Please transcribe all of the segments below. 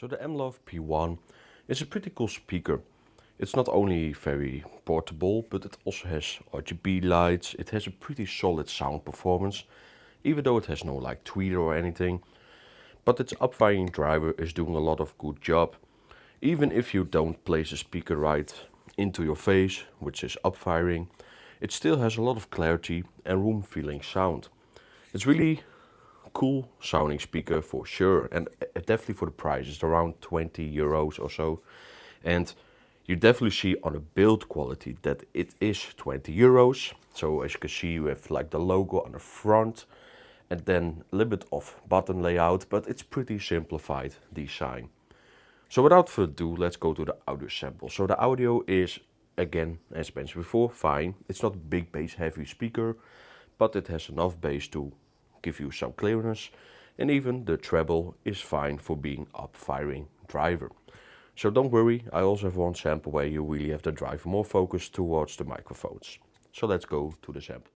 So the MLOV P1 is a pretty cool speaker. It's not only very portable, but it also has RGB lights. It has a pretty solid sound performance, even though it has no like tweeter or anything. But its upfiring driver is doing a lot of good job. Even if you don't place the speaker right into your face, which is upfiring, it still has a lot of clarity and room feeling sound. It's really cool sounding speaker for sure, and definitely for the price. It's around 20 euros or so, and you definitely see on the build quality that it is 20 euros. So as you can see, you have like the logo on the front and then a little bit of button layout, but it's pretty simplified design. So without further ado, let's go to the audio sample. So the audio is, again, as mentioned before, fine. It's not a big bass heavy speaker, but it has enough bass to give you some clearness, and even the treble is fine for being up-firing driver. So don't worry, I also have one sample where you really have the driver more focused towards the microphones. So let's go to the sample.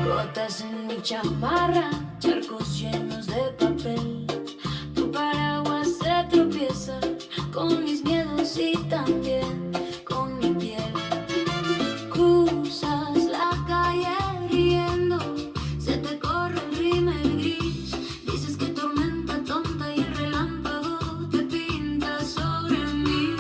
Gotas en mi chamarra, charcos llenos de papel. Tu paraguas se tropieza con mis miedos y también con mi piel. Cruzas la calle riendo, se te corre el rímel gris. Dices que tormenta tonta y el relámpago te pinta sobre mí.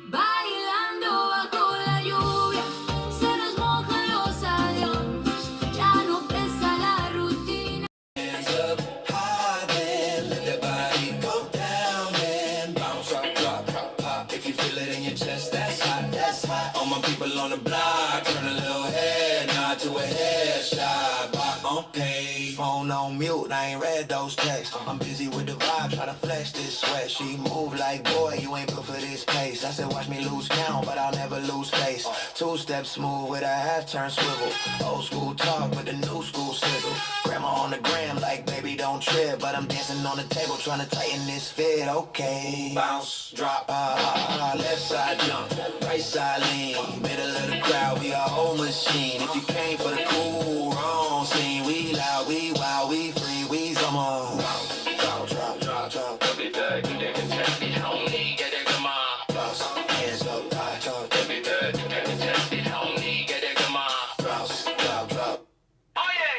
Bailando bajo la lluvia, se nos mojan los adiós, ya no pesa la rutina. Hands up high, then let that body go down, then bounce, drop, drop, drop, pop. If you feel it in your chest, that's hot, that's hot. All my people on the block, turn a little head nod to a headshot. On page, phone on mute, I ain't read those texts. I'm busy with the vibe, try to flex this sweat. She move like, boy, you ain't built for this pace. I said, watch me lose count, but I'll never lose face. Two steps smooth with a half-turn swivel. Old school talk with the new school sizzle. Grandma on the gram like, baby, don't trip. But I'm dancing on the table, trying to tighten this fit, okay. Bounce, drop, left side jump, right side lean. Middle of the crowd, we a whole machine. If you came for the cool, wrong scene. We loud, we wild, we free, we summer. Bounce, drop, drop, drop, drop. Be good, you didn't test me, homie, get it, come on. Bounce, hands up, die, drop. Be good, you didn't test me, homie, get it, come on. Bounce, drop, drop. Oye,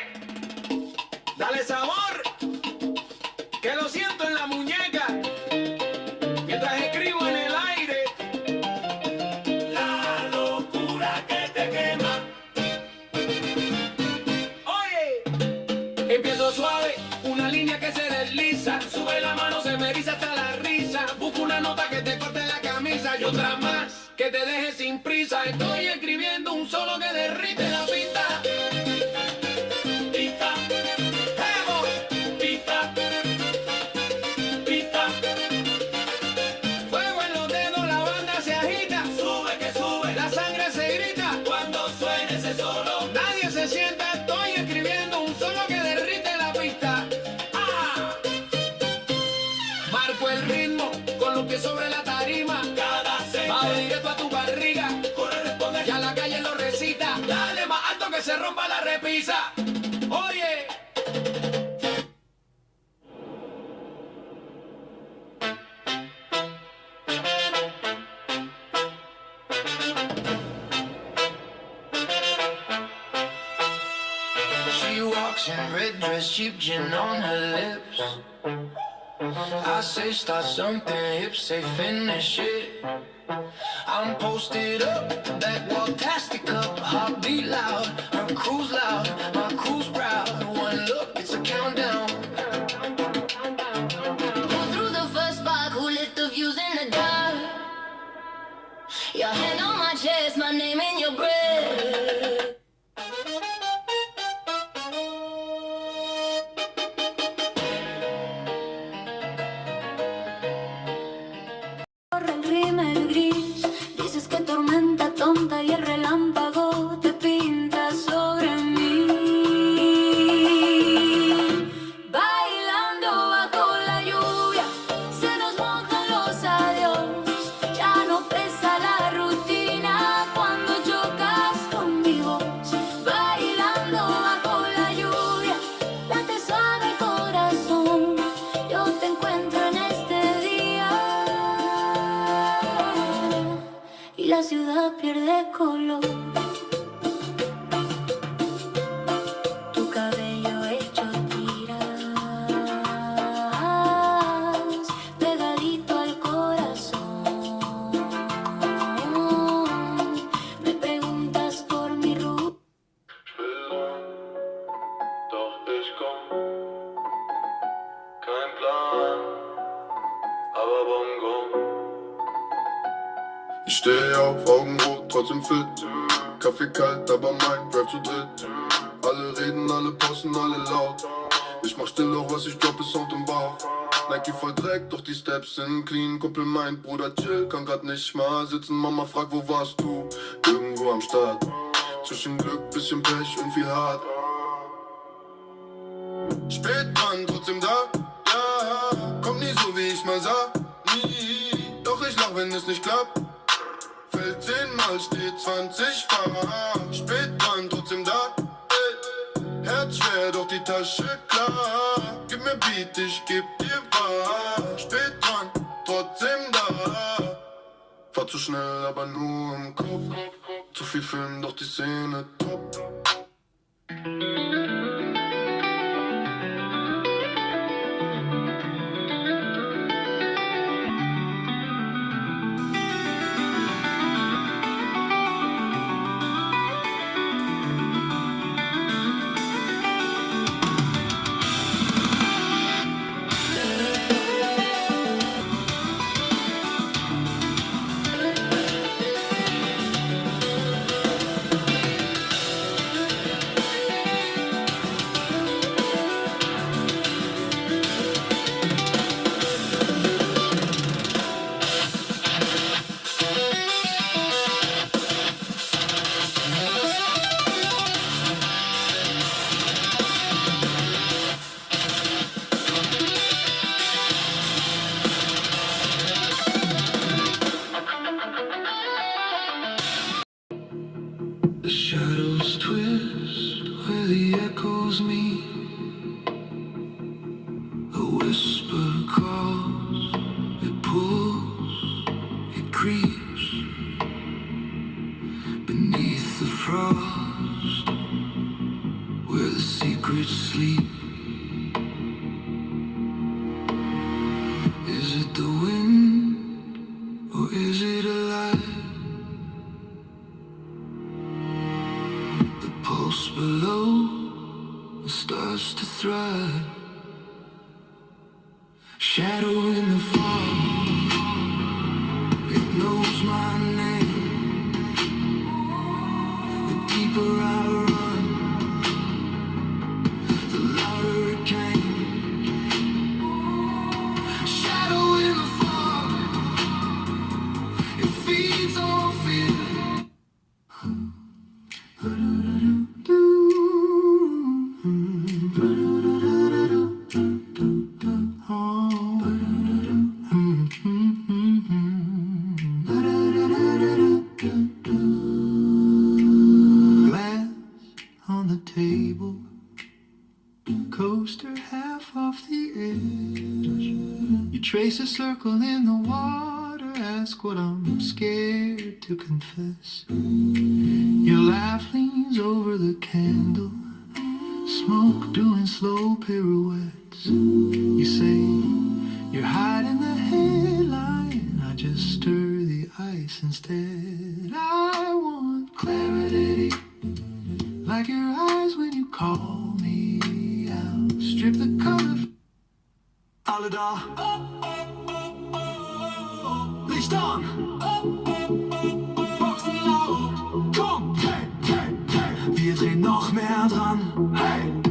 dale sabor, que lo siento en la muñeca, mientras escribo en el aire. La locura que te quema. Oye, suave, una línea que se desliza. Sube la mano, se me eriza hasta la risa. Busco una nota que te corte la camisa y otra más que te deje sin prisa. Estoy escribiendo un solo que derrite la pista. Pista, Evo, pista, pista. Fuego en los dedos, la banda se agita. Sube que sube, la sangre se grita. Cuando suene ese solo, nadie se sienta. Estoy escribiendo un solo que derrite la pista. ¡Ah! Marco el ritmo con los pies sobre la tarima. Cada va directo a tu barriga. Corre, responde, ya la calle lo recita. Dale más alto que se rompa la repisa. Oye. She walks in red dress, cheap gin on her lips. I say start something, hips say finish it. I'm posted up, back wall tastic up, heartbeat loud, her crew's loud, my crew's proud. One look, it's a countdown. Go through the first spark, who lit the fuse in the dark? Your hand on my chest, my name in your breath. Corre el rímel gris, dices que tormenta tonta y el relámpago te pinta sobre mí. Bailando bajo la lluvia, se nos mojan los adiós. Ya no pesa la rutina cuando chocas con mi voz. Bailando bajo la lluvia, late suave corazón. Yo te encuentro en este día y la ciudad pierde color. Tu cabello hecho tiras, pegadito al corazón. Me preguntas por mi ruta. Doch ich komm, kein Plan, aber Bongo. Ich steh auf, Augenrot, trotzdem fit. Kaffee kalt, aber mein Drive zu dritt. Alle reden, alle posten, alle laut. Ich mach still, auch was ich droppe, Sound im Bauch. Nike voll Dreck, doch die Steps sind clean. Kumpel meint, Bruder chill, kann grad nicht mal sitzen. Mama fragt, wo warst du? Irgendwo am Start. Zwischen Glück, bisschen Pech und viel hart. Spät dran, trotzdem da. Ja, kommt nie so, wie ich mal sah. Nie, doch ich lach, wenn es nicht klappt. Fällt 10-mal, steht 20 Fahrer. Spät dran, trotzdem da. Ey. Herz schwer, doch die Tasche klar. Gib mir Beat, ich geb dir wahr. Spät dran, trotzdem da. Fahr zu schnell, aber nur im Kopf. Zu viel Film, doch die Szene top. The shadows twist where the echoes meet. A whisper calls, it pulls, it creeps beneath the frost where the secrets sleep. Is it the wind or is it alive? The pulse below, the stars just a thread, shadow in the fog. It knows my name. The deeper I run, the louder it came. Shadow in the fog, it feeds on fear. Glass on the table, coaster half off the edge. You trace a circle in the water, ask what I'm scared to confess. Your laugh leans over the candle, smoke doing slow pirouettes. You say you're hiding the headline, I just stir the ice instead. I want clarity, like your eyes when you call me out. Strip the color. Alle da. Licht an. Boxen laut. Komm, hey, hey, hey. Wir drehen noch mehr dran. Hey.